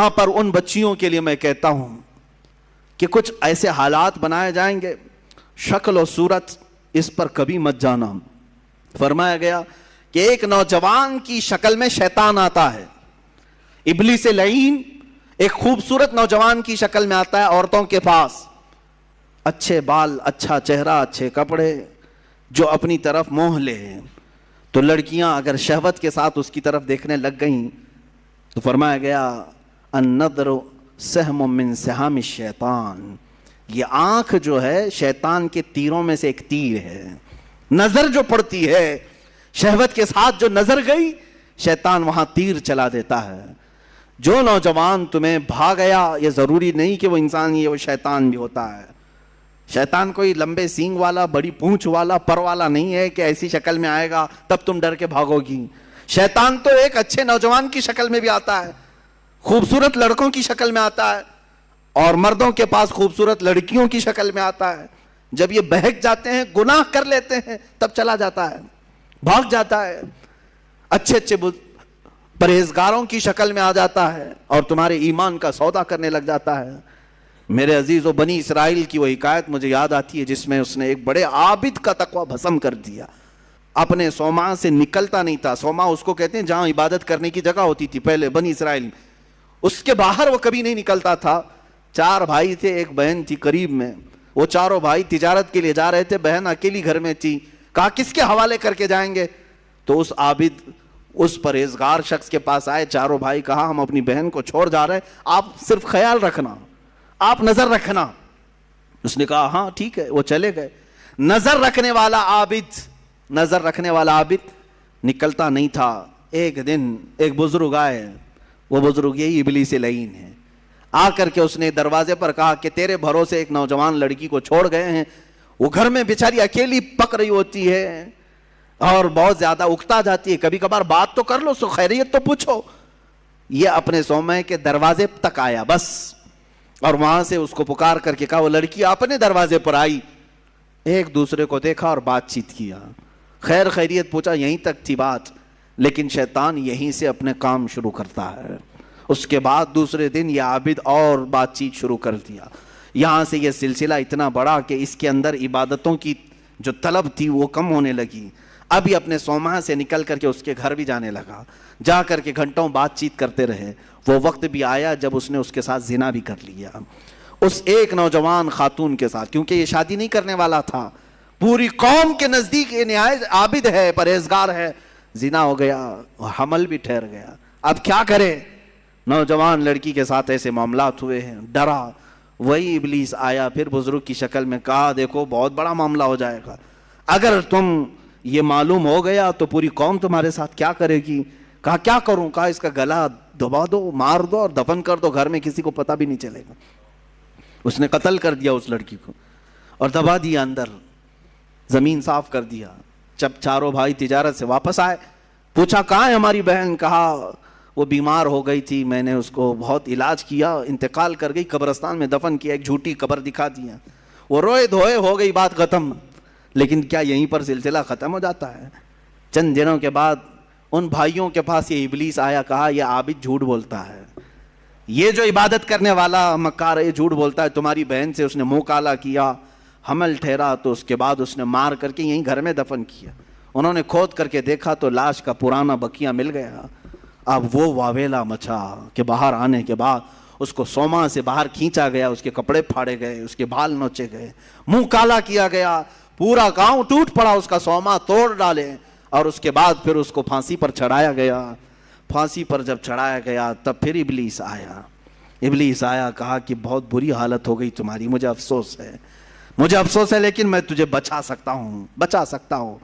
یہاں پر ان بچیوں کے لیے میں کہتا ہوں کہ کچھ ایسے حالات بنائے جائیں گے، شکل و صورت اس پر کبھی مت جانا۔ فرمایا گیا کہ ایک نوجوان کی شکل میں شیطان آتا ہے، ابلیس لعین ایک خوبصورت نوجوان کی شکل میں آتا ہے عورتوں کے پاس، اچھے بال، اچھا چہرہ، اچھے کپڑے، جو اپنی طرف موہ لے۔ تو لڑکیاں اگر شہوت کے ساتھ اس کی طرف دیکھنے لگ گئیں تو فرمایا گیا النظر سہم من سہام الشیطان، یہ آنکھ جو ہے شیطان کے تیروں میں سے ایک تیر ہے۔ نظر جو پڑتی ہے، شہوت کے ساتھ جو نظر گئی، شیطان وہاں تیر چلا دیتا ہے۔ جو نوجوان تمہیں بھاگ گیا، یہ ضروری نہیں کہ وہ انسان ہی ہے، وہ شیطان بھی ہوتا ہے۔ شیطان کوئی لمبے سینگ والا، بڑی پونچھ والا، پر والا نہیں ہے کہ ایسی شکل میں آئے گا تب تم ڈر کے بھاگو گی۔ شیطان تو ایک اچھے نوجوان کی شکل میں بھی آتا ہے، خوبصورت لڑکوں کی شکل میں آتا ہے، اور مردوں کے پاس خوبصورت لڑکیوں کی شکل میں آتا ہے۔ جب یہ بہک جاتے ہیں، گناہ کر لیتے ہیں، تب چلا جاتا ہے، بھاگ جاتا ہے، اچھے اچھے پرہیزگاروں کی شکل میں آ جاتا ہے اور تمہارے ایمان کا سودا کرنے لگ جاتا ہے۔ میرے عزیزو، بنی اسرائیل کی وہ حکایت مجھے یاد آتی ہے جس میں اس نے ایک بڑے عابد کا تقوی بھسم کر دیا، اپنے صومعہ سے نکلتا نہیں تھا۔ صومعہ اس کو کہتے ہیں جہاں عبادت کرنے کی جگہ ہوتی تھی پہلے بنی اسرائیل میں، اس کے باہر وہ کبھی نہیں نکلتا تھا۔ 4 بھائی تھے، ایک بہن تھی قریب میں، وہ چاروں بھائی تجارت کے لیے جا رہے تھے، بہن اکیلی گھر میں تھی۔ کہا کس کے حوالے کر کے جائیں گے؟ تو اس عابد، اس پرہیزگار شخص کے پاس آئے چاروں بھائی، کہا ہم اپنی بہن کو چھوڑ جا رہے ہیں، آپ صرف خیال رکھنا، آپ نظر رکھنا۔ اس نے کہا ہاں ٹھیک ہے، وہ چلے گئے۔ نظر رکھنے والا عابد نکلتا نہیں تھا۔ ایک دن ایک بزرگ آئے، وہ بزرگ یہی ابلیس لعین ہے، آ کر کے اس نے دروازے پر کہا کہ تیرے بھروسے ایک نوجوان لڑکی کو چھوڑ گئے ہیں، وہ گھر میں بیچاری اکیلی پک رہی ہوتی ہے اور بہت زیادہ اکتا جاتی ہے، کبھی کبھار بات تو کر لو، سو خیریت تو پوچھو۔ یہ اپنے صومعے کے دروازے تک آیا بس، اور وہاں سے اس کو پکار کر کے کہا، وہ لڑکی اپنے دروازے پر آئی، ایک دوسرے کو دیکھا اور بات چیت کیا، خیر خیریت پوچھا، یہیں تک تھی بات۔ لیکن شیطان یہیں سے اپنے کام شروع کرتا ہے۔ اس کے بعد دوسرے دن یہ عابد اور بات چیت شروع کر دیا۔ یہاں سے یہ سلسلہ اتنا بڑا کہ اس کے اندر عبادتوں کی جو طلب تھی وہ کم ہونے لگی۔ اب یہ اپنے صومعہ سے نکل کر کے اس کے گھر بھی جانے لگا، جا کر کے گھنٹوں بات چیت کرتے رہے۔ وہ وقت بھی آیا جب اس نے اس کے ساتھ زنا بھی کر لیا، اس ایک نوجوان خاتون کے ساتھ، کیونکہ یہ شادی نہیں کرنے والا تھا، پوری قوم کے نزدیک یہ نہایت عابد ہے، پرہیزگار ہے، زنا ہو گیا، حمل بھی ٹھہر گیا۔ اب کیا کرے؟ نوجوان لڑکی کے ساتھ ایسے معاملات ہوئے ہیں، ڈرا۔ وہی ابلیس آیا پھر بزرگ کی شکل میں، کہا دیکھو بہت بڑا معاملہ ہو جائے گا، اگر تم یہ معلوم ہو گیا تو پوری قوم تمہارے ساتھ کیا کرے گی؟ کہا کیا کروں؟ کہا اس کا گلا دبا دو، مار دو اور دفن کر دو، گھر میں کسی کو پتہ بھی نہیں چلے گا۔ اس نے قتل کر دیا اس لڑکی کو اور دبا دیا اندر، زمین صاف کر دیا۔ جب چاروں بھائی تجارت سے واپس آئے، پوچھا کہاں ہے ہماری بہن؟ کہا وہ بیمار ہو گئی تھی، میں نے اس کو بہت علاج کیا، انتقال کر گئی، قبرستان میں دفن کیا، ایک جھوٹی قبر دکھا دیا۔ وہ روئے دھوئے، ہو گئی بات ختم۔ لیکن کیا یہیں پر سلسلہ ختم ہو جاتا ہے؟ چند دنوں کے بعد ان بھائیوں کے پاس یہ ابلیس آیا، کہا یہ عابد جھوٹ بولتا ہے، یہ جو عبادت کرنے والا مکار ہے یہ جھوٹ بولتا ہے، تمہاری بہن سے اس نے منہ کالا کیا، حمل ٹھہرا تو اس کے بعد اس نے مار کر کے یہیں گھر میں دفن کیا۔ انہوں نے کھود کر کے دیکھا تو لاش کا پرانا بقیہ مل گیا۔ اب وہ واویلا مچا کہ باہر آنے کے بعد اس کو صومعہ سے باہر کھینچا گیا، اس کے کپڑے پھاڑے گئے، اس کے بال نوچے گئے، منہ کالا کیا گیا، پورا گاؤں ٹوٹ پڑا، اس کا صومعہ توڑ ڈالے، اور اس کے بعد پھر اس کو پھانسی پر چڑھایا گیا۔ پھانسی پر جب چڑھایا گیا تب پھر ابلیس آیا، کہا کہ بہت بری حالت ہو گئی تمہاری، مجھے افسوس ہے لیکن میں تجھے بچا سکتا ہوں،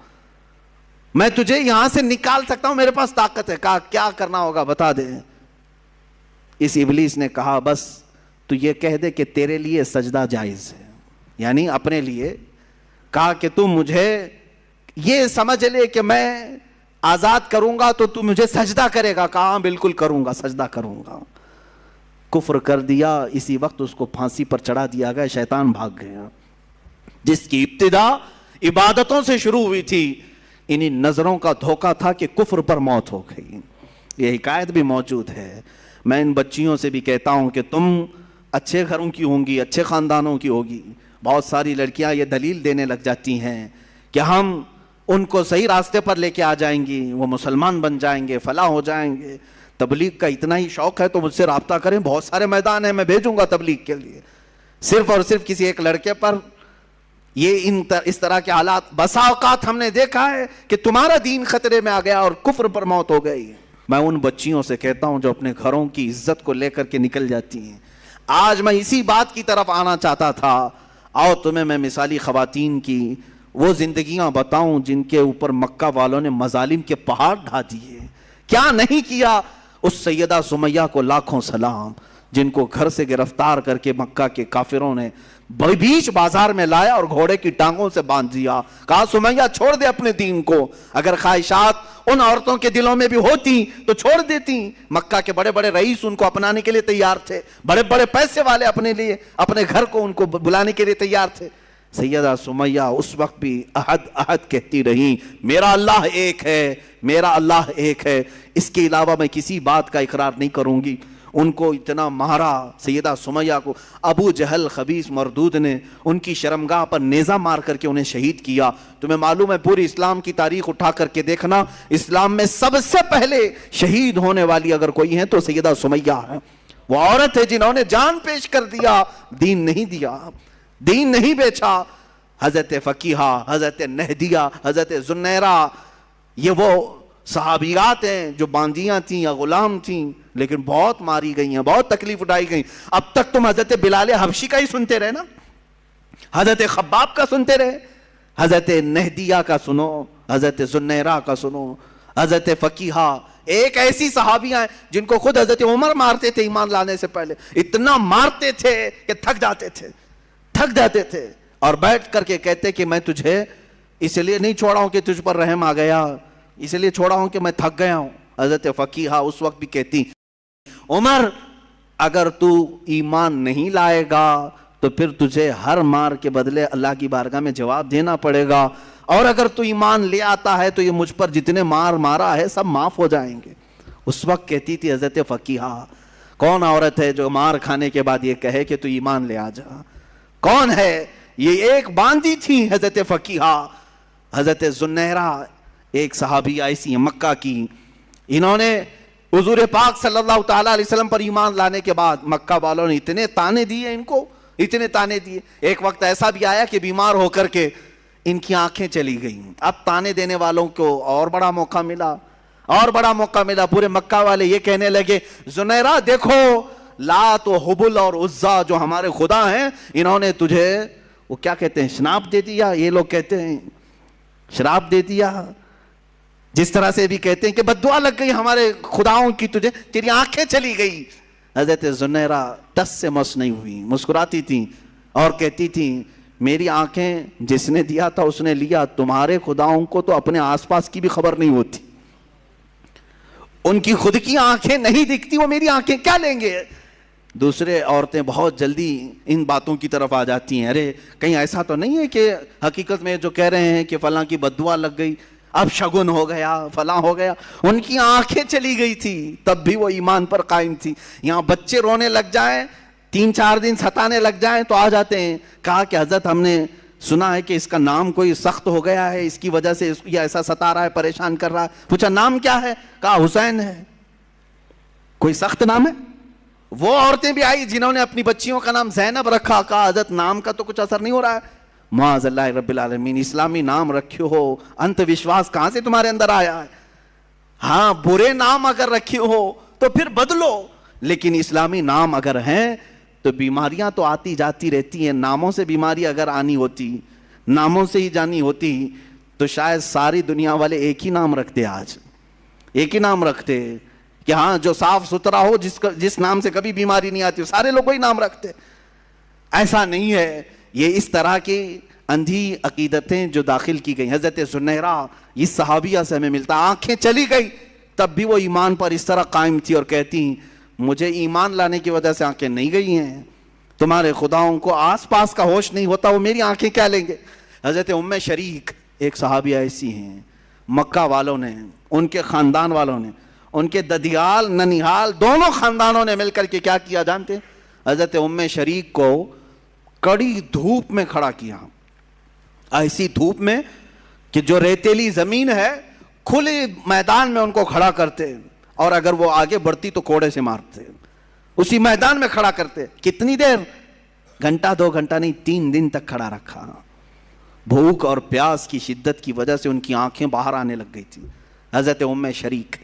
میں تجھے یہاں سے نکال سکتا ہوں، میرے پاس طاقت ہے۔ کہا کیا کرنا ہوگا بتا دے۔ اس ابلیس نے کہا بس تو یہ کہہ دے کہ تیرے لیے سجدہ جائز ہے، یعنی اپنے لیے کہا کہ تم مجھے یہ سمجھ لے کہ میں آزاد کروں گا تو تم مجھے سجدہ کرے گا۔ کہا بالکل کروں گا، سجدہ کروں گا۔ کفر کر دیا، اسی وقت اس کو پھانسی پر چڑھا دیا گیا، شیطان بھاگ گیا۔ جس کی ابتدا عبادتوں سے شروع ہوئی تھی، انہیں نظروں کا دھوکہ تھا کہ کفر پر موت ہو گئی۔ یہ حکایت بھی موجود ہے۔ میں ان بچیوں سے بھی کہتا ہوں کہ تم اچھے گھروں کی ہوں گی، اچھے خاندانوں کی ہوگی. بہت ساری لڑکیاں یہ دلیل دینے لگ جاتی ہیں کہ ہم ان کو صحیح راستے پر لے کے آ جائیں گی، وہ مسلمان بن جائیں گے، فلاح ہو جائیں گے. تبلیغ کا اتنا ہی شوق ہے تو مجھ سے رابطہ کریں، بہت سارے میدان ہیں، میں بھیجوں گا تبلیغ کے لیے. صرف اور صرف کسی ایک لڑکے پر یہ اس طرح کے حالات بسا اوقات ہم نے دیکھا ہے کہ تمہارا دین خطرے میں آ گیا اور کفر پر موت ہو گئی. میں ان بچیوں سے کہتا ہوں جو اپنے گھروں کی عزت کو لے کر کے نکل جاتی ہیں. آج میں اسی بات کی طرف آنا چاہتا تھا. آؤ تمہیں میں مثالی خواتین کی وہ زندگیاں بتاؤں جن کے اوپر مکہ والوں نے مظالم کے پہاڑ ڈھا دیے. کیا نہیں کیا. اس سیدہ سمیہ کو لاکھوں سلام، جن کو گھر سے گرفتار کر کے مکہ کے کافروں نے بیچ بازار میں لایا اور گھوڑے کی ٹانگوں سے باندھ دیا. کہا سمیہ چھوڑ دے اپنے دین کو. اگر خواہشات ان عورتوں کے دلوں میں بھی ہوتی تو چھوڑ دیتی. مکہ کے بڑے بڑے رئیس ان کو اپنانے کے لیے تیار تھے، بڑے بڑے پیسے والے اپنے لیے اپنے گھر کو ان کو بلانے کے لیے تیار تھے. سیدہ سمیہ اس وقت بھی احد احد کہتی رہی، میرا اللہ ایک ہے، میرا اللہ ایک ہے، اس کے علاوہ میں کسی بات کا اقرار نہیں کروں گی. ان کو اتنا مارا سیدہ سمیہ کو. ابو جہل خبیث مردود نے ان کی شرمگاہ پر نیزہ مار کر کے انہیں شہید کیا. تمہیں معلوم ہے پوری اسلام کی تاریخ اٹھا کر کے دیکھنا، اسلام میں سب سے پہلے شہید ہونے والی اگر کوئی ہے تو سیدہ سمیہ ہے. وہ عورت ہے جنہوں نے جان پیش کر دیا، دین نہیں دیا، دین نہیں بیچا. حضرت فقیہہ، حضرت نہدیہ، حضرت زنیرہ، یہ وہ صحابیات ہیں جو باندیاں تھیں یا غلام تھیں لیکن بہت ماری گئی ہیں، بہت تکلیف اٹھائی گئی. اب تک تم حضرت بلال حبشی کا ہی سنتے رہے نا، حضرت خباب کا سنتے رہے، حضرت نہدیہ کا سنو، حضرت زنیرہ کا سنو، حضرت فقیہہ. ایک ایسی صحابیاں ہیں جن کو خود حضرت عمر مارتے تھے ایمان لانے سے پہلے. اتنا مارتے تھے کہ تھک جاتے تھے اور بیٹھ کر کے کہتے کہ میں تجھے اس لیے نہیں چھوڑا ہوں کہ تجھ پر رحم آ گیا، اس لیے چھوڑا ہوں کہ میں تھک گیا ہوں. حضرت فقیہہ اس وقت بھی کہتی، عمر اگر تو ایمان نہیں لائے گا تو پھر تجھے ہر مار کے بدلے اللہ کی بارگاہ میں جواب دینا پڑے گا، اور اگر تو ایمان لے آتا ہے تو یہ مجھ پر جتنے مار مارا ہے سب معاف ہو جائیں گے. اس وقت کہتی تھی حضرت فقیہہ، کون عورت ہے جو مار کھانے کے بعد یہ کہے کہ تو ایمان لے آ جا؟ کون ہے؟ یہ ایک باندی تھی حضرت فقیہہ. حضرت زنیرہ ایک صحابی ایسی ہیں مکہ کی، انہوں نے حضور پاک صلی اللہ تعالیٰ علیہ وسلم پر ایمان لانے کے بعد مکہ والوں نے اتنے تانے دیے ان کو، اتنے تانے دیے. ایک وقت ایسا بھی آیا کہ بیمار ہو کر کے ان کی آنکھیں چلی گئیں. اب تانے دینے والوں کو اور بڑا موقع ملا. پورے مکہ والے یہ کہنے لگے، زنیرہ دیکھو لات و حبل اور عزا جو ہمارے خدا ہیں، انہوں نے تجھے وہ کیا کہتے ہیں شناپ دے دیا. یہ لوگ کہتے ہیں شراب دے دیا، جس طرح سے بھی کہتے ہیں کہ بددعا لگ گئی ہمارے خداؤں کی تجھے، تیری آنکھیں چلی گئی. حضرت زنیرہ ٹس سے مس نہیں ہوئی، مسکراتی تھیں اور کہتی تھیں میری آنکھیں جس نے دیا تھا اس نے لیا، تمہارے خداؤں کو تو اپنے آس پاس کی بھی خبر نہیں ہوتی، ان کی خود کی آنکھیں نہیں دکھتی، وہ میری آنکھیں کیا لیں گے. دوسرے عورتیں بہت جلدی ان باتوں کی طرف آ جاتی ہیں، ارے کہیں ایسا تو نہیں ہے کہ حقیقت میں جو کہہ رہے ہیں کہ فلاں کی بددعا لگ گئی، اب شگن ہو گیا، فلاں ہو گیا. ان کی آنکھیں چلی گئی تھی تب بھی وہ ایمان پر قائم تھی. یہاں بچے رونے لگ جائیں، 3-4 دن ستانے لگ جائیں تو آ جاتے ہیں. کہا کہ حضرت ہم نے سنا ہے کہ اس کا نام کوئی سخت ہو گیا ہے، اس کی وجہ سے یہ ایسا ستا رہا ہے، پریشان کر رہا ہے. پوچھا نام کیا ہے؟ کہا حسین ہے. کوئی سخت نام ہے؟ وہ عورتیں بھی آئی جنہوں نے اپنی بچیوں کا نام زینب رکھا. کہا حضرت نام کا تو کچھ اثر نہیں ہو رہا ہے. معاذ اللہ رب العالمین، اسلامی نام رکھے ہو، انت وشواس کہاں سے تمہارے اندر آیا ہے؟ ہاں برے نام اگر رکھے ہو تو پھر بدلو، لیکن اسلامی نام اگر ہیں تو بیماریاں تو آتی جاتی رہتی ہیں. ناموں سے بیماری اگر آنی ہوتی، ناموں سے ہی جانی ہوتی تو شاید ساری دنیا والے ایک ہی نام رکھتے. آج ایک ہی نام رکھتے کہ ہاں جو صاف ستھرا ہو، جس نام سے کبھی بیماری نہیں آتی، سارے لوگ وہی نام رکھتے. ایسا نہیں ہے. یہ اس طرح کی اندھی عقیدتیں جو داخل کی گئی. حضرت زنیرہ اس صحابیہ سے ہمیں ملتا، آنکھیں چلی گئی تب بھی وہ ایمان پر اس طرح قائم تھی اور کہتی مجھے ایمان لانے کی وجہ سے آنکھیں نہیں گئی ہیں، تمہارے خداؤں کو آس پاس کا ہوش نہیں ہوتا، وہ میری آنکھیں کیا لیں گے. حضرت ام شریک ایک صحابیہ ایسی ہیں، مکہ والوں نے، ان کے خاندان والوں نے ان کے ددیال ننیحال دونوں خاندانوں نے مل کر کے کیا کیا جانتے؟ حضرت ام شریک کو کڑی دھوپ میں کھڑا کیا، ایسی دھوپ میں کہ جو ریتیلی زمین ہے کھلے میدان میں ان کو کھڑا کرتے، اور اگر وہ آگے بڑھتی تو کوڑے سے مارتے، اسی میدان میں کھڑا کرتے۔ کتنی دیر؟ گھنٹہ 2 گھنٹہ نہیں، 3 دن تک کھڑا رکھا۔ بھوک اور پیاس کی شدت کی وجہ سے ان کی آنکھیں باہر آنے لگ گئی تھی۔ حضرت ام شریک،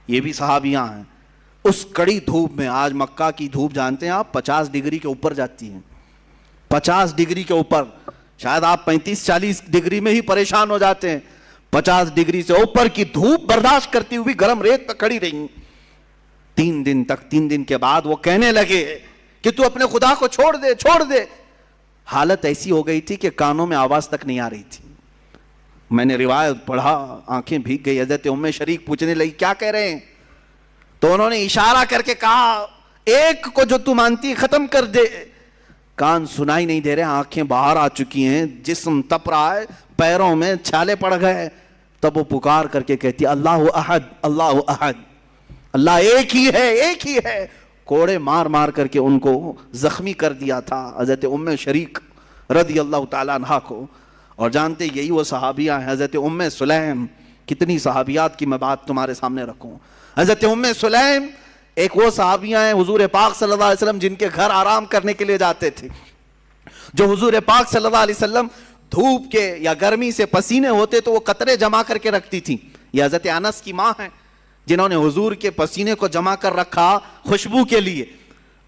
یہ بھی صحابیاں ہیں، اس کڑی دھوپ میں، آج مکہ کی دھوپ جانتے ہیں آپ 50 ڈگری کے اوپر جاتی ہیں، 50 ڈگری کے اوپر، شاید آپ 35-40 ڈگری میں ہی پریشان ہو جاتے ہیں، 50 ڈگری سے اوپر کی دھوپ برداشت کرتی ہوئی گرم ریت پہ کھڑی رہی 3 دن تک۔ 3 دن کے بعد وہ کہنے لگے کہ تو اپنے خدا کو چھوڑ دے، چھوڑ دے۔ حالت ایسی ہو گئی تھی کہ کانوں میں آواز تک نہیں آ رہی تھی۔ میں نے روایت پڑھا، آنکھیں بھیگ گئی۔ حضرت ام شریک پوچھنے لگی کیا کہہ رہے ہیں؟ تو انہوں نے اشارہ کر کے کہا ایک کو جو تو مانتی ختم کر دے۔ کان سنائی نہیں دے رہے، آنکھیں باہر آ چکی ہیں، جسم تپ رہا ہے، پیروں میں چھالے پڑ گئے۔ تب وہ پکار کر کے کہتی اللہ احد، اللہ احد، اللہ ایک ہی ہے، ایک ہی ہے۔ کوڑے مار مار کر کے ان کو زخمی کر دیا تھا حضرت ام شریک رضی اللہ تعالیٰ عنہ کو۔ اور جانتے یہی وہ صحابیہ ہیں، حضرت ام سلیم۔ کتنی صحابیات کی میں بات تمہارے سامنے رکھوں۔ حضرت ام سلیم ایک وہ صحابیہ ہیں حضور پاک صلی اللہ علیہ وسلم جن کے گھر آرام کرنے کے لیے جاتے تھے، جو حضور پاک صلی اللہ علیہ وسلم دھوپ کے یا گرمی سے پسینے ہوتے تو وہ قطرے جمع کر کے رکھتی تھی۔ یہ حضرت انس کی ماں ہیں جنہوں نے حضور کے پسینے کو جمع کر رکھا خوشبو کے لیے،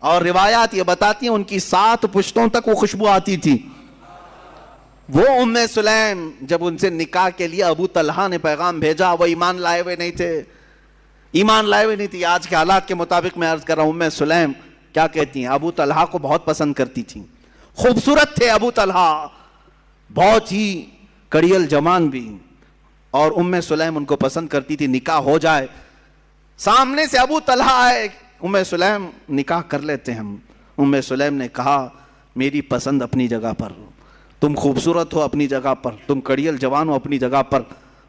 اور روایات یہ بتاتی ہیں ان کی 7 پشتوں تک وہ خوشبو آتی تھی۔ وہ ام سلیم جب ان سے نکاح کے لیے ابو طلحہ نے پیغام بھیجا، وہ ایمان لائے ہوئے نہیں تھے، ایمان لائے ہوئے نہیں تھی۔ آج کے حالات کے مطابق میں عرض کر رہا ہوں، ام سلیم کیا کہتی ہیں؟ ابو طلحہ کو بہت پسند کرتی تھیں، خوبصورت تھے ابو طلحہ، بہت ہی کڑیل جوان بھی، اور ام سلیم ان کو پسند کرتی تھی۔ نکاح ہو جائے، سامنے سے ابو طلحہ آئے، ام سلیم نکاح کر لیتے ہیں ہم۔ ام سلیم نے کہا میری پسند اپنی جگہ پر، تم خوبصورت ہو اپنی جگہ پر، تم کڑیل جوان ہو اپنی جگہ پر،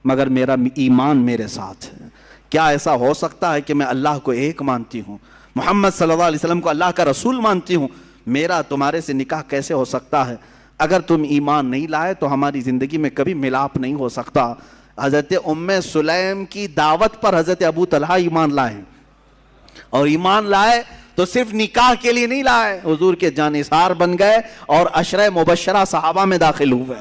مگر میرا ایمان میرے ساتھ ہے۔ کیا ایسا ہو سکتا ہے کہ میں اللہ کو ایک مانتی ہوں، محمد صلی اللہ علیہ وسلم کو اللہ کا رسول مانتی ہوں، میرا تمہارے سے نکاح کیسے ہو سکتا ہے؟ اگر تم ایمان نہیں لائے تو ہماری زندگی میں کبھی ملاپ نہیں ہو سکتا۔ حضرت ام سلیم کی دعوت پر حضرت ابو طلحہ ایمان لائے، اور ایمان لائے تو صرف نکاح کے لیے نہیں لائے، حضور کے جانثار بن گئے اور عشرہ مبشرہ صحابہ میں داخل ہوئے۔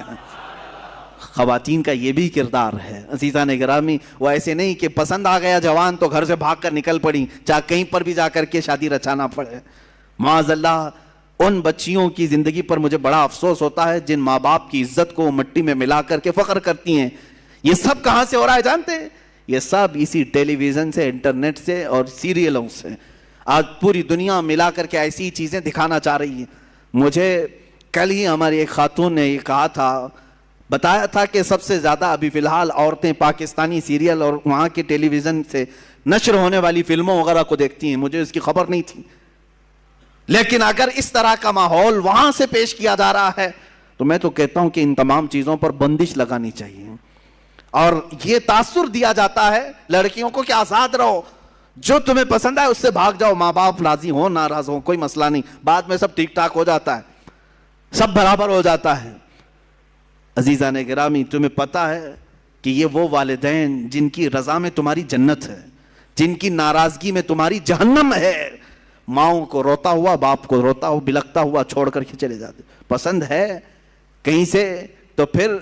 خواتین کا یہ بھی کردار ہے عزیزان گرامی، وہ ایسے نہیں کہ پسند آ گیا جوان تو گھر سے بھاگ کر نکل پڑی، چاہے کہیں پر بھی جا کر کے شادی رچانا پڑے۔ معاذ اللہ، ان بچیوں کی زندگی پر مجھے بڑا افسوس ہوتا ہے جن ماں باپ کی عزت کو مٹی میں ملا کر کے فخر کرتی ہیں۔ یہ سب کہاں سے ہو رہا ہے جانتے ہیں؟ یہ سب اسی ٹیلی ویژن سے، انٹرنیٹ سے اور سیریلوں سے۔ آج پوری دنیا ملا کر کے ایسی چیزیں دکھانا چاہ رہی ہے۔ مجھے کل ہی ہماری ایک خاتون نے یہ کہا تھا، بتایا تھا کہ سب سے زیادہ ابھی فی الحال عورتیں پاکستانی سیریل اور وہاں کے ٹیلی ویژن سے نشر ہونے والی فلموں وغیرہ کو دیکھتی ہیں۔ مجھے اس کی خبر نہیں تھی، لیکن اگر اس طرح کا ماحول وہاں سے پیش کیا جا رہا ہے تو میں تو کہتا ہوں کہ ان تمام چیزوں پر بندش لگانی چاہیے، اور یہ تاثر دیا جاتا ہے لڑکیوں کو کہ آزاد رہو، جو تمہیں پسند ہے اس سے بھاگ جاؤ، ماں باپ راضی ہوں ناراض ہوں کوئی مسئلہ نہیں، بعد میں سب ٹھیک ٹھاک ہو جاتا ہے، سب برابر ہو جاتا ہے۔ عزیزان گرامی، تمہیں پتہ ہے کہ یہ وہ والدین جن کی رضا میں تمہاری جنت ہے، جن کی ناراضگی میں تمہاری جہنم ہے، ماؤں کو روتا ہوا، باپ کو روتا ہوا بلکتا ہوا چھوڑ کر کے چلے جاتے۔ پسند ہے کہیں سے تو پھر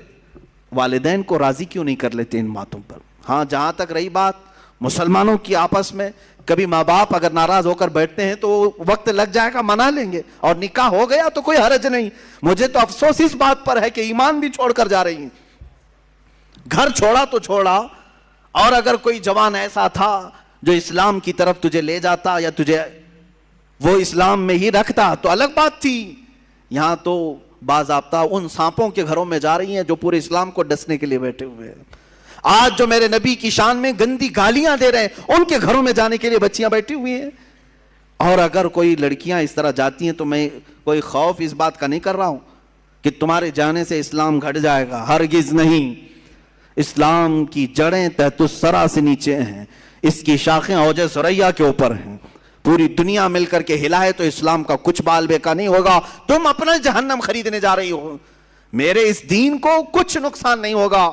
والدین کو راضی کیوں نہیں کر لیتے ان باتوں پر؟ ہاں، جہاں تک رہی بات مسلمانوں کی آپس میں، کبھی ماں باپ اگر ناراض ہو کر بیٹھتے ہیں تو وقت لگ جائے گا، منا لیں گے، اور نکاح ہو گیا تو کوئی حرج نہیں۔ مجھے تو افسوس اس بات پر ہے کہ ایمان بھی چھوڑ کر جا رہی ہیں۔ گھر چھوڑا تو چھوڑا، اور اگر کوئی جوان ایسا تھا جو اسلام کی طرف تجھے لے جاتا یا تجھے وہ اسلام میں ہی رکھتا تو الگ بات تھی۔ یہاں تو باضابطہ ان سانپوں کے گھروں میں جا رہی ہیں جو پورے اسلام کو ڈسنے کے لیے بیٹھے ہوئے ہیں۔ آج جو میرے نبی کی شان میں گندی گالیاں دے رہے ہیں ان کے گھروں میں جانے کے لیے بچیاں بیٹھی ہوئی ہیں۔ اور اگر کوئی لڑکیاں اس طرح جاتی ہیں تو میں کوئی خوف اس بات کا نہیں کر رہا ہوں کہ تمہارے جانے سے اسلام گھٹ جائے گا، ہرگز نہیں۔ اسلام کی جڑیں تحت الثری سے نیچے ہیں۔ اس کی شاخیں اوج ثریا کے اوپر ہیں. پوری دنیا مل کر کے ہلائے تو اسلام کا کچھ بال بیکا نہیں ہوگا. تم اپنا جہنم خریدنے جا رہی ہو, میرے اس دین کو کچھ نقصان نہیں ہوگا.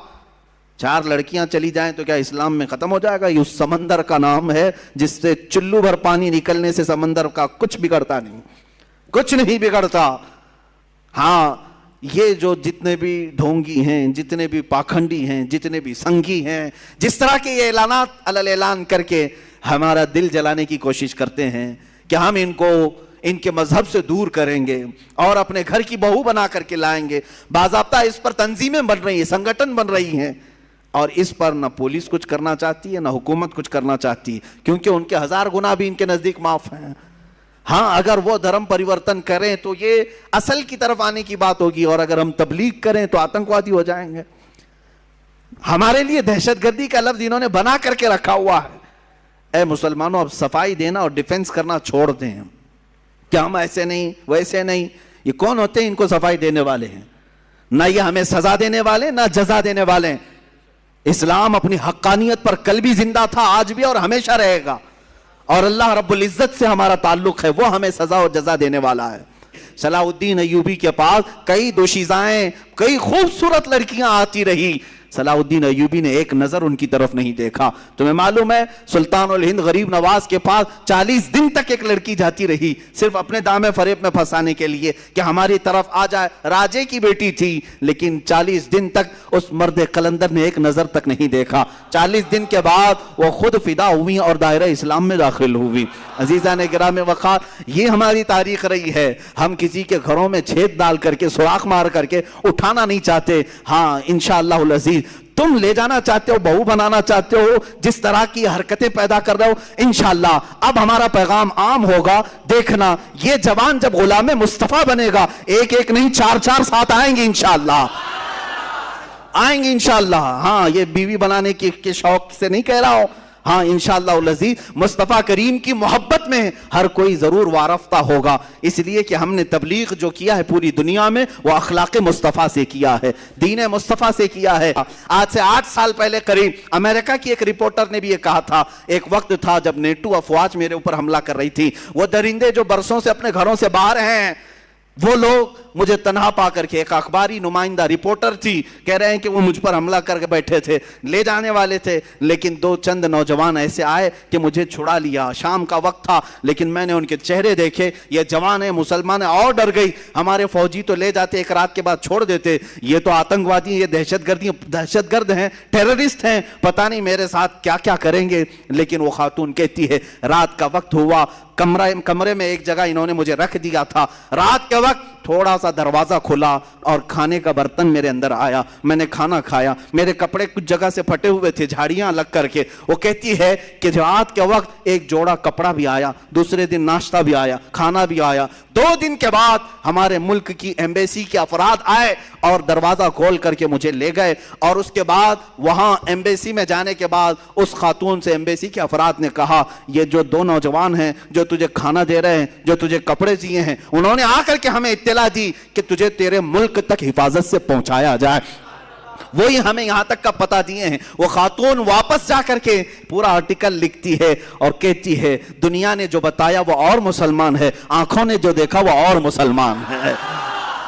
4 لڑکیاں چلی جائیں تو کیا اسلام میں ختم ہو جائے گا؟ یہ اس سمندر کا نام ہے جس سے چلو بھر پانی نکلنے سے سمندر کا کچھ بگڑتا نہیں, کچھ نہیں بگڑتا. ہاں, یہ جو جتنے بھی ڈھونگی ہیں, جتنے بھی پاکھنڈی ہیں, جتنے بھی سنگی ہیں, جس طرح کے یہ اعلانات علل اعلان کر کے ہمارا دل جلانے کی کوشش کرتے ہیں کہ ہم ان کو ان کے مذہب سے دور کریں گے اور اپنے گھر کی بہو بنا کر کے لائیں گے. باضابطہ اس پر تنظیمیں بن رہی ہیں, سنگٹن بن رہی ہیں, اور اس پر نہ پولیس کچھ کرنا چاہتی ہے نہ حکومت کچھ کرنا چاہتی, کیونکہ ان کے 1000 گناہ بھی ان کے نزدیک معاف ہیں. ہاں, اگر وہ دھرم پریورتن کریں تو یہ اصل کی طرف آنے کی بات ہوگی, اور اگر ہم تبلیغ کریں تو آتنکوادی ہو جائیں گے. ہمارے لیے دہشت گردی کا لفظ انہوں نے بنا کر کے رکھا ہوا ہے. اے مسلمانوں, اب صفائی دینا اور ڈیفنس کرنا چھوڑ دیں کہ ہم ایسے نہیں ویسے نہیں. یہ کون ہوتے ہیں ان کو صفائی دینے والے ہیں؟ نہ یہ ہمیں سزا دینے والے نہ جزا دینے والے. اسلام اپنی حقانیت پر کل بھی زندہ تھا, آج بھی اور ہمیشہ رہے گا, اور اللہ رب العزت سے ہمارا تعلق ہے, وہ ہمیں سزا اور جزا دینے والا ہے. صلاح الدین ایوبی کے پاس کئی دوشیزائیں, کئی خوبصورت لڑکیاں آتی رہی. صلاح الدین ایوبی نے ایک نظر ان کی طرف نہیں دیکھا. تمہیں معلوم ہے سلطان الہند غریب نواز کے پاس 40 دن تک ایک لڑکی جاتی رہی, صرف اپنے دامے فریب میں پھنسانے کے لیے کہ ہماری طرف آ جائے. راجے کی بیٹی تھی, لیکن 40 دن تک اس مرد قلندر نے ایک نظر تک نہیں دیکھا. 40 دن کے بعد وہ خود فدا ہوئی اور دائرہ اسلام میں داخل ہوئی. عزیزان گرامی وقار, یہ ہماری تاریخ رہی ہے. ہم کسی کے گھروں میں چھید ڈال کر کے, سوراخ مار کر کے اٹھانا نہیں چاہتے. ہاں, انشاءاللہ العزیز تم لے جانا چاہتے ہو, بہو بنانا چاہتے ہو, جس طرح کی حرکتیں پیدا کر رہے ہو, انشاءاللہ اب ہمارا پیغام عام ہوگا. دیکھنا, یہ جوان جب غلام مصطفیٰ بنے گا, ایک ایک نہیں 4 ساتھ آئیں گے انشاءاللہ, آئیں گے انشاءاللہ. ہاں, یہ بیوی بنانے کے شوق سے نہیں کہہ رہا ہوں. ہاں, انشاءاللہ العزیز مصطفیٰ کریم کی محبت میں ہر کوئی ضرور وارفتہ ہوگا. اس لیے کہ ہم نے تبلیغ جو کیا ہے پوری دنیا میں, وہ اخلاق مصطفیٰ سے کیا ہے, دین مصطفیٰ سے کیا ہے. آج سے 8 سال پہلے قریب امریکہ کی ایک رپورٹر نے بھی یہ کہا تھا. ایک وقت تھا جب نیٹو افواج میرے اوپر حملہ کر رہی تھی. وہ درندے جو برسوں سے اپنے گھروں سے باہر ہیں, وہ لوگ مجھے تنہا پا کر کے, ایک اخباری نمائندہ رپورٹر تھی, کہہ رہے ہیں کہ وہ مجھ پر حملہ کر کے بیٹھے تھے, لے جانے والے تھے, لیکن 2 چند نوجوان ایسے آئے کہ مجھے چھڑا لیا. شام کا وقت تھا, لیکن میں نے ان کے چہرے دیکھے, یہ جوان ہیں, مسلمان ہیں, اور ڈر گئی. ہمارے فوجی تو لے جاتے, ایک رات کے بعد چھوڑ دیتے, یہ تو آتنکوادی, یہ دہشت گرد ہیں, ٹیررسٹ ہیں, پتہ نہیں میرے ساتھ کیا کیا کریں گے. لیکن وہ خاتون کہتی ہے رات کا وقت ہوا, کمرے میں ایک جگہ انہوں نے مجھے رکھ دیا تھا. رات کے وقت تھوڑا سا دروازہ کھلا اور کھانے کا برتن میرے اندر آیا, میں نے کھانا کھایا. میرے کپڑے کچھ جگہ سے پھٹے ہوئے تھے, جھاڑیاں لگ کر کے. وہ کہتی ہے کہ رات کے وقت ایک جوڑا کپڑا بھی آیا, دوسرے دن ناشتہ بھی آیا, کھانا بھی آیا. 2 دن کے بعد ہمارے ملک کی ایمبیسی کے افراد آئے اور دروازہ کھول کر کے مجھے لے گئے. اور اس کے بعد وہاں ایمبیسی میں جانے کے بعد اس خاتون سے ایمبیسی کے افراد نے کہا, یہ جو 2 نوجوان ہیں جو تجھے کھانا دے رہے ہیں, جو تجھے کپڑے دیے ہیں, انہوں نے آ کر کے ہمیں اطلاع دی کہ تجھے تیرے ملک تک حفاظت سے پہنچایا جائے. وہی ہمیں یہاں تک کا پتہ دیے ہیں. وہ خاتون واپس جا کر کے پورا آرٹیکل لکھتی ہے اور کہتی ہے دنیا نے جو بتایا وہ اور مسلمان ہے, آنکھوں نے جو دیکھا وہ اور مسلمان ہے.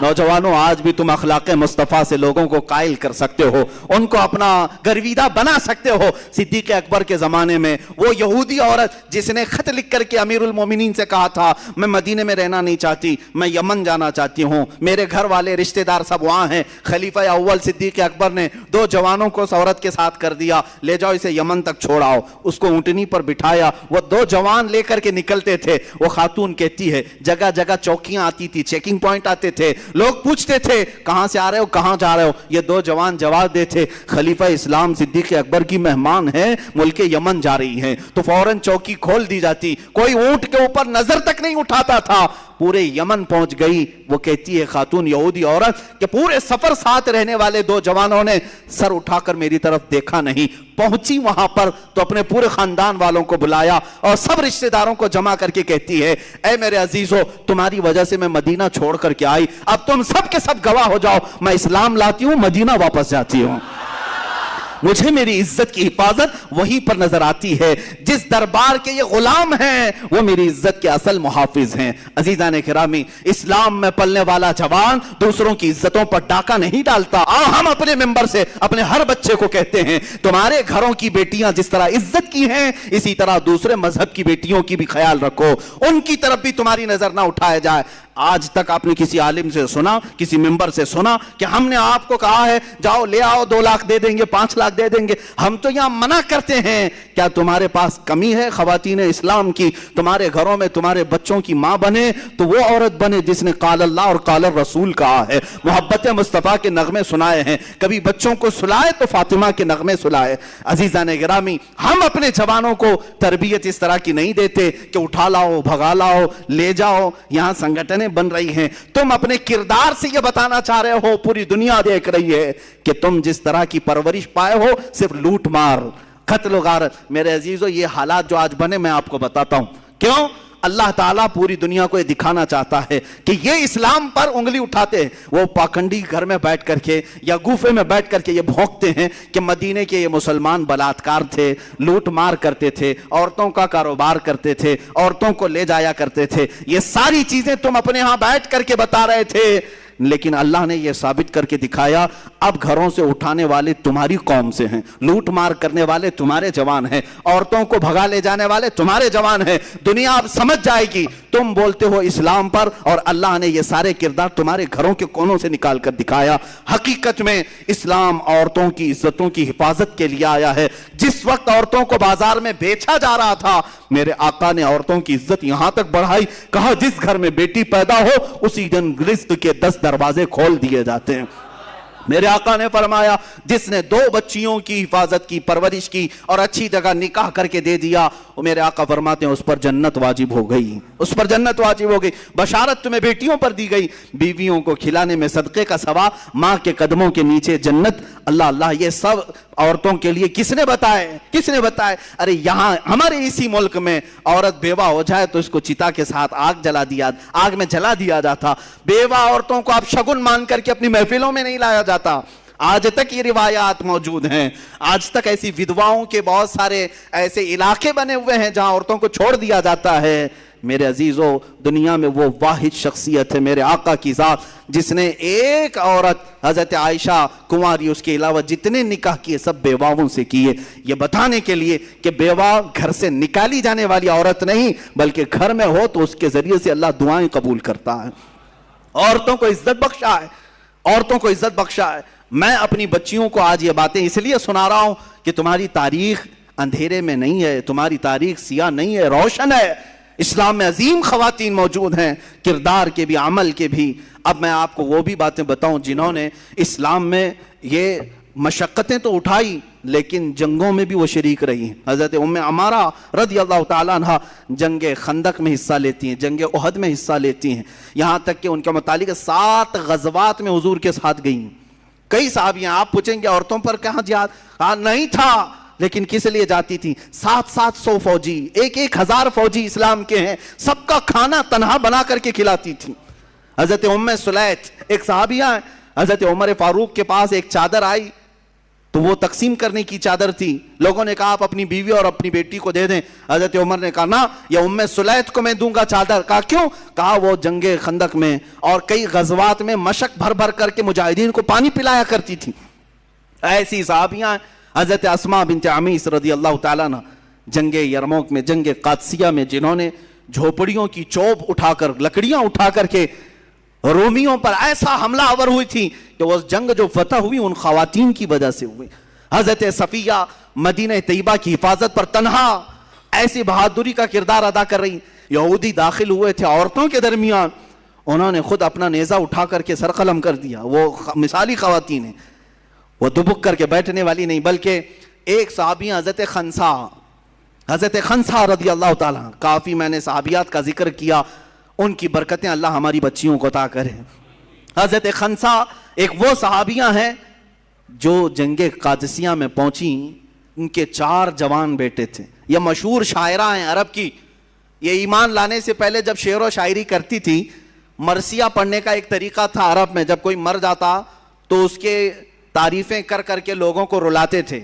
نوجوانوں, آج بھی تم اخلاق مصطفیٰ سے لوگوں کو قائل کر سکتے ہو, ان کو اپنا گرویدہ بنا سکتے ہو. صدیق اکبر کے زمانے میں وہ یہودی عورت جس نے خط لکھ کر کے امیر المومنین سے کہا تھا میں مدینے میں رہنا نہیں چاہتی, میں یمن جانا چاہتی ہوں, میرے گھر والے رشتہ دار سب وہاں ہیں. خلیفہ اول صدیق اکبر نے 2 جوانوں کو اس عورت کے ساتھ کر دیا, لے جاؤ اسے یمن تک چھوڑاؤ. اس کو اونٹنی پر بٹھایا, وہ 2 جوان لے کر کے نکلتے تھے. وہ خاتون کہتی ہے جگہ جگہ چوکیاں آتی تھی, چیکنگ پوائنٹ آتے تھے, لوگ پوچھتے تھے کہاں سے آ رہے ہو, کہاں جا رہے ہو. یہ 2 جوان جواب دیتے خلیفہ اسلام صدیق اکبر کی مہمان ہیں, ملک یمن جا رہی ہیں. تو فوراً چوکی کھول دی جاتی, کوئی اونٹ کے اوپر نظر تک نہیں اٹھاتا تھا. پورے یمن پہنچ گئی. وہ کہتی ہے خاتون یہودی عورت کہ پورے سفر ساتھ رہنے والے 2 جوانوں نے سر اٹھا کر میری طرف دیکھا نہیں. پہنچی وہاں پر تو اپنے پورے خاندان والوں کو بلایا اور سب رشتہ داروں کو جمع کر کے کہتی ہے اے میرے عزیزو, تمہاری وجہ سے میں مدینہ چھوڑ کر کے آئی, اب تم سب کے سب گواہ ہو جاؤ, میں اسلام لاتی ہوں, مدینہ واپس جاتی ہوں. مجھے میری عزت کی حفاظت وہیں پر نظر آتی ہے. جس دربار کے یہ غلام ہیں وہ میری عزت کے اصل محافظ ہیں. عزیزان کرامی، اسلام میں پلنے والا جوان دوسروں کی عزتوں پر ڈاکہ نہیں ڈالتا. ہم اپنے ممبر سے اپنے ہر بچے کو کہتے ہیں تمہارے گھروں کی بیٹیاں جس طرح عزت کی ہیں اسی طرح دوسرے مذہب کی بیٹیوں کی بھی خیال رکھو، ان کی طرف بھی تمہاری نظر نہ اٹھایا جائے. آج تک آپ نے کسی عالم سے سنا، کسی ممبر سے سنا کہ ہم نے آپ کو کہا ہے جاؤ لے آؤ 2 لاکھ دے دیں گے، 5 لاکھ دے دیں گے؟ ہم تو یہاں منع کرتے ہیں. کیا تمہارے پاس کمی ہے خواتین اسلام کی؟ تمہارے گھروں میں تمہارے بچوں کی ماں بنے تو وہ عورت بنے جس نے قال اللہ اور قال الرسول کہا ہے، محبت مصطفیٰ کے نغمے سنائے ہیں. کبھی بچوں کو سلائے تو فاطمہ کے نغمے سلائے. عزیزان گرامی، ہم اپنے جوانوں کو تربیت اس طرح کی نہیں دیتے کہ اٹھا لاؤ، بھگا لاؤ، لے جاؤ. یہاں سنگٹنیں بن رہی ہیں. تم اپنے کردار سے یہ بتانا چاہ رہے ہو، پوری دنیا دیکھ رہی ہے کہ تم جس طرح کی پرورش پائے ہو صرف لوٹ مار، قتل و غارت. میرے عزیزو، یہ حالات جو آج بنے میں آپ کو بتاتا ہوں کیوں. اللہ تعالیٰ پوری دنیا کو یہ دکھانا چاہتا ہے کہ یہ اسلام پر انگلی اٹھاتے ہیں. وہ پاکنڈی گھر میں بیٹھ کر کے یا گوفے میں بیٹھ کر کے یہ بھونکتے ہیں کہ مدینے کے یہ مسلمان بلاتکار تھے، لوٹ مار کرتے تھے، عورتوں کا کاروبار کرتے تھے، عورتوں کو لے جایا کرتے تھے. یہ ساری چیزیں تم اپنے ہاں بیٹھ کر کے بتا رہے تھے، لیکن اللہ نے یہ ثابت کر کے دکھایا اب گھروں سے اٹھانے والے تمہاری قوم سے ہیں، لوٹ مار کرنے والے تمہارے جوان ہیں، عورتوں کو بھگا لے جانے والے تمہارے جوان ہیں. دنیا اب سمجھ جائے گی تم بولتے ہو اسلام پر اور اللہ نے یہ سارے کردار تمہارے گھروں کے کونوں سے نکال کر دکھایا. حقیقت میں اسلام عورتوں کی عزتوں کی حفاظت کے لیے آیا ہے. جس وقت عورتوں کو بازار میں بیچا جا رہا تھا میرے آقا نے عورتوں کی عزت یہاں تک بڑھائی، کہا جس گھر میں بیٹی پیدا ہو اسی دن رزق کے 10 دروازے کھول دیے جاتے ہیں. میرے آقا نے فرمایا جس نے 2 بچیوں کی حفاظت کی، پرورش کی اور اچھی جگہ نکاح کر کے دے دیا، وہ میرے آقا فرماتے ہیں اس پر جنت واجب ہو گئی، اس پر جنت واجب ہو گئی. بشارت تمہیں بیٹیوں پر دی گئی، بیویوں کو کھلانے میں صدقے کا ثواب، ماں کے قدموں کے نیچے جنت. اللہ اللہ، یہ سب عورتوں کے لیے کس نے بتائے؟ کس نے بتائے؟ ارے یہاں ہمارے اسی ملک میں عورت بیوہ ہو جائے تو اس کو چتا کے ساتھ آگ میں جلا دیا جاتا. بیوہ عورتوں کو آپ شگن مان کر کے اپنی محفلوں میں نہیں لایا جاتا. آج تک یہ روایات موجود ہیں. آج تک ایسی ودواؤں کے بہت سارے ایسے علاقے بنے ہوئے ہیں جہاں عورتوں کو چھوڑ دیا جاتا ہے. میرے عزیزو، دنیا میں وہ واحد شخصیت ہے میرے آقا کی ذات جس نے ایک عورت حضرت عائشہ کنواری، اس کے علاوہ جتنے نکاح کیے سب بیواؤں سے کیے. یہ بتانے کے لیے کہ بیوہ گھر سے نکالی جانے والی عورت نہیں بلکہ گھر میں ہو تو اس کے ذریعے سے اللہ دعائیں قبول کرتا ہے. عورتوں کو عزت بخشا ہے، عورتوں کو عزت بخشا ہے. میں اپنی بچیوں کو آج یہ باتیں اس لیے سنا رہا ہوں کہ تمہاری تاریخ اندھیرے میں نہیں ہے، تمہاری تاریخ سیاہ نہیں ہے، روشن ہے. اسلام میں عظیم خواتین موجود ہیں، کردار کے بھی، عمل کے بھی. اب میں آپ کو وہ بھی باتیں بتاؤں جنہوں نے اسلام میں یہ مشقتیں تو اٹھائی لیکن جنگوں میں بھی وہ شریک رہی ہیں. حضرت ام عمارہ رضی اللہ تعالیٰ عنہ جنگ خندق میں حصہ لیتی ہیں، جنگ احد میں حصہ لیتی ہیں، یہاں تک کہ ان کے متعلق 7 غزوات میں حضور کے ساتھ گئی ہیں. کئی صحابیاں، آپ پوچھیں گے عورتوں پر کہاں جہاد؟ کہا نہیں تھا، لیکن کس لیے جاتی تھی؟ 700 فوجی، 1000 فوجی اسلام کے ہیں، سب کا کھانا تنہا بنا کر کے کھلاتی تھی. حضرت ام سلیت ایک صحابیہ ہیں، حضرت عمر فاروق کے پاس ایک چادر آئی تو وہ تقسیم کرنے کی چادر تھی. لوگوں نے کہا آپ اپنی بیوی اور اپنی بیٹی کو دے دیں. حضرت عمر نے کہا نا، یہ ام سلیت کو میں دوں گا چادر. کہا کیوں؟ کہا وہ جنگ خندق میں اور کئی غزوات میں مشق بھر بھر کر کے مجاہدین کو پانی پلایا کرتی تھی. ایسی صحابیاں حضرت اسماء بنت عمیس رضی اللہ تعالیٰ عنہ جنگ یرموک میں، جنگ قادسیہ میں، جنہوں نے جھوپڑیوں کی چوب اٹھا کر، لکڑیاں اٹھا کر کے رومیوں پر ایسا حملہ آور ہوئی تھی کہ وہ جنگ جو فتح ہوئی ان خواتین کی وجہ سے ہوئی. حضرت صفیہ مدینہ طیبہ کی حفاظت پر تنہا ایسی بہادری کا کردار ادا کر رہی. یہودی داخل ہوئے تھے عورتوں کے درمیان، انہوں نے خود اپنا نیزہ اٹھا کر کے سر قلم کر دیا. وہ مثالی خواتین ہیں، وہ دبک کر کے بیٹھنے والی نہیں. بلکہ ایک صحابی حضرت خنسا رضی اللہ تعالیٰ، کافی میں نے صحابیات کا ذکر کیا، ان کی برکتیں اللہ ہماری بچیوں کو عطا کرے. حضرت خنسا ایک وہ صحابیاں ہیں جو جنگ قادسیہ میں پہنچی، ان کے 4 جوان بیٹے تھے. یہ مشہور شاعرہ ہیں عرب کی. یہ ایمان لانے سے پہلے جب شعر و شاعری کرتی تھی، مرثیہ پڑھنے کا ایک طریقہ تھا عرب میں. جب کوئی مر جاتا تو اس کے تعریفیں کر کر کے لوگوں کو رلاتے تھے.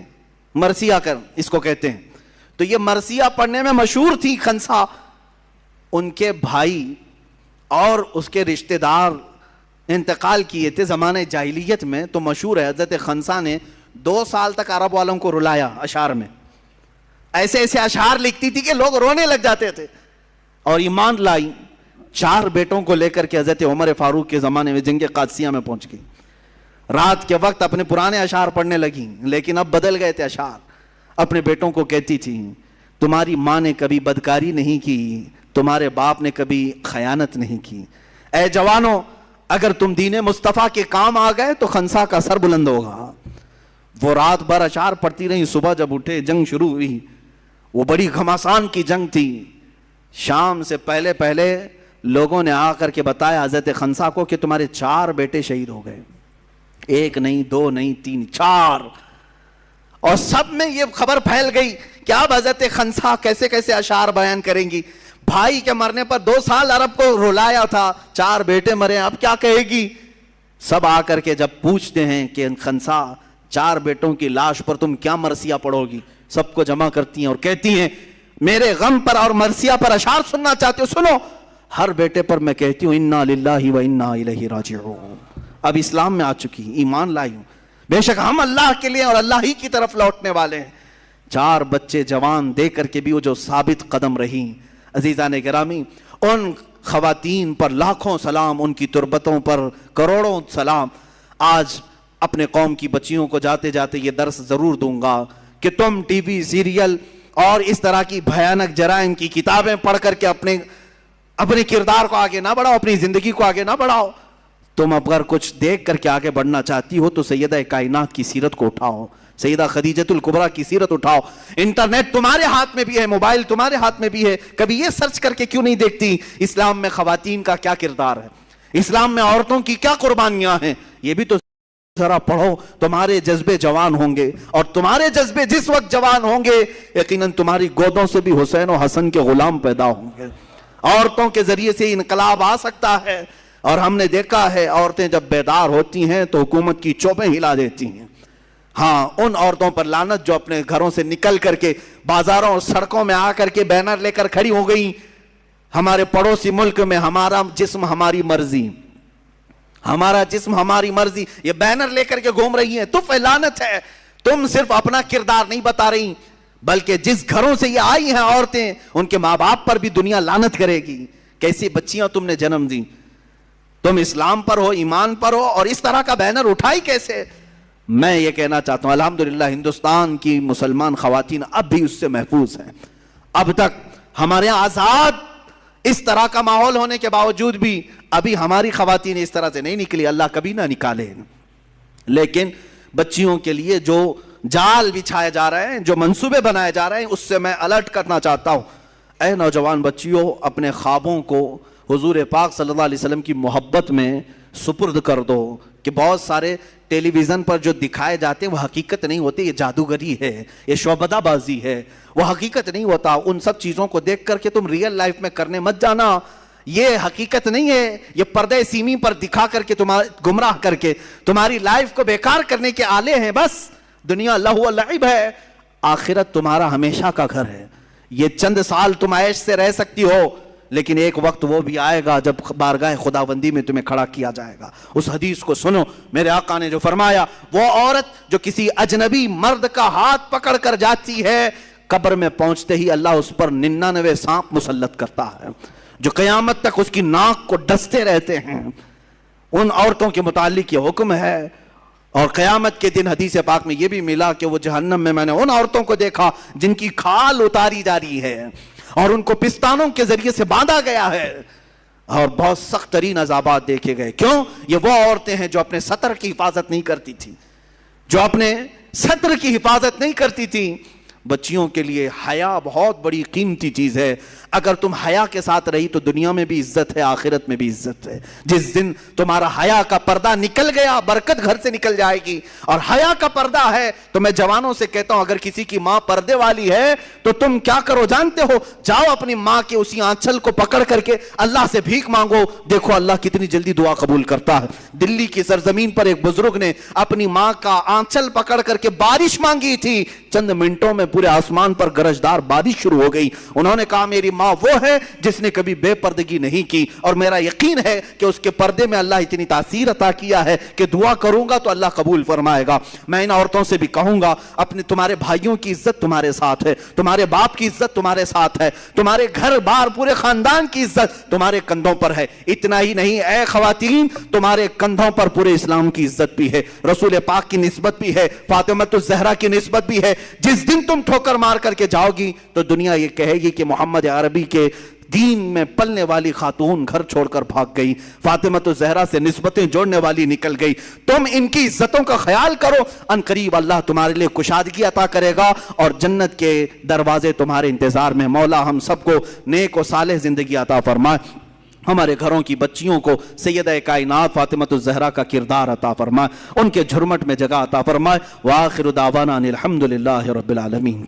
مرثیہ کر اس کو کہتے ہیں. تو یہ مرثیہ پڑھنے میں مشہور تھی خنسا. ان کے بھائی اور اس کے رشتہ دار انتقال کیے تھے زمانہ جاہلیت میں. تو مشہور ہے حضرت خنسا نے 2 سال تک عرب والوں کو رلایا اشعار میں. ایسے ایسے اشعار لکھتی تھی کہ لوگ رونے لگ جاتے تھے. اور ایمان لائی 4 بیٹوں کو لے کر کے حضرت عمر فاروق کے زمانے میں جنگ قادسیہ میں پہنچ گئی. رات کے وقت اپنے پرانے اشعار پڑھنے لگی, لیکن اب بدل گئے تھے اشعار. اپنے بیٹوں کو کہتی تھی تمہاری ماں نے کبھی بدکاری نہیں کی, تمہارے باپ نے کبھی خیانت نہیں کی. اے جوانوں, اگر تم دین مصطفیٰ کے کام آ گئے تو خنسا کا سر بلند ہوگا. وہ رات بھر اشعار پڑھتی رہی. صبح جب اٹھے جنگ شروع ہوئی. وہ بڑی گھمسان کی جنگ تھی. شام سے پہلے پہلے لوگوں نے آ کر کے بتایا حضرت خنسا کو کہ تمہارے 4 بیٹے شہید ہو گئے. 1 نہیں 2 نہیں 3 4. اور سب میں یہ خبر پھیل گئی کہ اب حضرت خنسا کیسے کیسے اشعار بیان کریں گی. بھائی کے مرنے پر 2 سال عرب کو رلایا تھا, 4 بیٹے مرے, اب کیا کہے گی. سب آ کر کے جب پوچھتے ہیں کہ خنسا 4 بیٹوں کی لاش پر تم کیا مرثیہ پڑھو گی, سب کو جمع کرتی ہیں اور کہتی ہیں میرے غم پر اور مرثیہ پر اشعار سننا چاہتے ہو, سنو. ہر بیٹے پر میں کہتی ہوں انا للہ و انا الیہ راجعون. اب اسلام میں آ چکی, ایمان لائی ہوں. بے شک ہم اللہ کے لیے اور اللہ ہی کی طرف لوٹنے والے ہیں. 4 بچے جوان دے کر کے بھی وہ جو ثابت قدم رہی. عزیزان گرامی, ان خواتین پر لاکھوں سلام, ان کی تربتوں پر کروڑوں سلام. آج اپنے قوم کی بچیوں کو جاتے جاتے یہ درس ضرور دوں گا کہ تم ٹی وی سیریل اور اس طرح کی بھیانک جرائم کی کتابیں پڑھ کر کے اپنے کردار کو آگے نہ بڑھاؤ, اپنی زندگی کو آگے نہ بڑھاؤ. تم اگر کچھ دیکھ کر کے آگے بڑھنا چاہتی ہو تو سیدہ کائنات کی سیرت کو اٹھاؤ, سیدہ خدیجۃ الکبریٰ کی سیرت اٹھاؤ. انٹرنیٹ تمہارے ہاتھ میں بھی ہے, موبائل تمہارے ہاتھ میں بھی ہے. کبھی یہ سرچ کر کے کیوں نہیں دیکھتی اسلام میں خواتین کا کیا کردار ہے, اسلام میں عورتوں کی کیا قربانیاں ہیں. یہ بھی تو ذرا پڑھو. تمہارے جذبے جوان ہوں گے, اور تمہارے جذبے جس وقت جوان ہوں گے یقیناً تمہاری گودوں سے بھی حسین و حسن کے غلام پیدا ہوں گے. عورتوں کے ذریعے سے انقلاب آ سکتا ہے. اور ہم نے دیکھا ہے عورتیں جب بیدار ہوتی ہیں تو حکومت کی چوبیں ہلا دیتی ہیں. ہاں, ان عورتوں پر لعنت جو اپنے گھروں سے نکل کر کے بازاروں اور سڑکوں میں آ کر کے بینر لے کر کھڑی ہو گئی. ہمارے پڑوسی ملک میں ہمارا جسم ہماری مرضی, ہمارا جسم ہماری مرضی, یہ بینر لے کر کے گھوم رہی ہیں. تو لعنت ہے. تم صرف اپنا کردار نہیں بتا رہی, بلکہ جس گھروں سے یہ آئی ہیں عورتیں ان کے ماں باپ پر بھی دنیا لعنت کرے گی. کیسی بچیاں تم نے جنم دی. تم اسلام پر ہو, ایمان پر ہو, اور اس طرح کا بینر اٹھائی کیسے. میں یہ کہنا چاہتا ہوں الحمدللہ ہندوستان کی مسلمان خواتین اب بھی اس سے محفوظ ہیں. اب تک ہمارے یہاں آزاد اس طرح کا ماحول ہونے کے باوجود بھی ابھی ہماری خواتین اس طرح سے نہیں نکلی. اللہ کبھی نہ نکالے. لیکن بچیوں کے لیے جو جال بچھائے جا رہے ہیں, جو منصوبے بنائے جا رہے ہیں, اس سے میں الرٹ کرنا چاہتا ہوں. اے نوجوان بچیوں, اپنے خوابوں کو حضور پاک صلی اللہ علیہ وسلم کی محبت میں سپرد کر دو. کہ بہت سارے ٹیلی ویژن پر جو دکھائے جاتے ہیں وہ حقیقت نہیں ہوتے. یہ جادوگری ہے, یہ شعبدہ بازی ہے, وہ حقیقت نہیں ہوتا. ان سب چیزوں کو دیکھ کر کے تم ریئل لائف میں کرنے مت جانا. یہ حقیقت نہیں ہے. یہ پردے سیمی پر دکھا کر کے گمراہ کر کے تمہاری لائف کو بیکار کرنے کے آلے ہیں. بس دنیا لہو و لعب ہے, آخرت تمہارا ہمیشہ کا گھر ہے. یہ چند سال تم عیش سے رہ سکتی ہو, لیکن ایک وقت وہ بھی آئے گا جب بارگاہ خداوندی میں تمہیں کھڑا کیا جائے گا. اس حدیث کو سنو, میرے آقا نے جو فرمایا, وہ عورت جو کسی اجنبی مرد کا ہاتھ پکڑ کر جاتی ہے, قبر میں پہنچتے ہی اللہ اس پر 99 سانپ مسلط کرتا ہے جو قیامت تک اس کی ناک کو ڈستے رہتے ہیں. ان عورتوں کے متعلق یہ حکم ہے. اور قیامت کے دن حدیث پاک میں یہ بھی ملا کہ وہ جہنم میں نے ان عورتوں کو دیکھا جن کی کھال اتاری جا رہی ہے اور ان کو پستانوں کے ذریعے سے باندھا گیا ہے, اور بہت سخت ترین عذابات دیکھے گئے. کیوں؟ یہ وہ عورتیں ہیں جو اپنے سطر کی حفاظت نہیں کرتی تھی, جو اپنے سطر کی حفاظت نہیں کرتی تھی. بچیوں کے لیے حیا بہت بڑی قیمتی چیز ہے. اگر تم حیا کے ساتھ رہی تو دنیا میں بھی عزت ہے، آخرت میں بھی عزت ہے۔ جس دن تمہارا حیا کا پردہ نکل گیا، برکت گھر سے نکل جائے گی۔ اور حیا کا پردہ ہے تو میں جوانوں سے کہتا ہوں، اگر کسی کی ماں پردے والی ہے تو تم کیا کرو جانتے ہو؟ جاؤ اپنی ماں کے اسی آنچل کو پکڑ کر کے اللہ سے بھیک مانگو، دیکھو اللہ کتنی جلدی دعا قبول کرتا ہے۔ دلی کی سرزمین پر ایک بزرگ نے اپنی ماں کا آنچل پکڑ کر کے بارش مانگی تھی، چند منٹوں میں پورے آسمان پر گرجدار بارش شروع ہو گئی۔ انہوں نے کہا میری ماں وہ ہے جس نے کبھی بے پردگی نہیں کی، اور میرا یقین ہے کہ اس کے پردے میں اللہ اتنی تاثیر عطا کیا ہے کہ دعا کروں گا تو اللہ قبول فرمائے گا۔ میں ان عورتوں سے بھی کہوں گا، اپنے تمہارے بھائیوں کی عزت تمہارے ساتھ ہے، تمہارے باپ کی عزت تمہارے ساتھ ہے، تمہارے گھر بار پورے خاندان کی عزت تمہارے کندھوں پر ہے۔ اتنا ہی نہیں اے خواتین، تمہارے کندھوں پر پورے اسلام کی عزت بھی ہے، رسول پاک کی نسبت بھی ہے، فاطمہ الزہرا کی نسبت بھی ہے۔ جس دن تم ٹھوکر مار کر کے جاؤ گی تو دنیا یہ کہے گی کہ محمد عربی کے دین میں پلنے والی خاتون گھر چھوڑ کر بھاگ گئی، فاطمہ الزہرا سے نسبتیں جوڑنے والی نکل گئی۔ تم ان کی عزتوں کا خیال کرو، ان قریب اللہ تمہارے لیے کشادگی عطا کرے گا اور جنت کے دروازے تمہارے انتظار میں۔ مولا ہم سب کو نیک و صالح زندگی عطا فرمائے، ہمارے گھروں کی بچیوں کو سیدہ کائنات فاطمہ الزہرا کا کردار عطا فرمائے، ان کے جھرمٹ میں جگہ عطا فرمائے۔ وآخر دعوانا ان الحمدللہ رب العالمین۔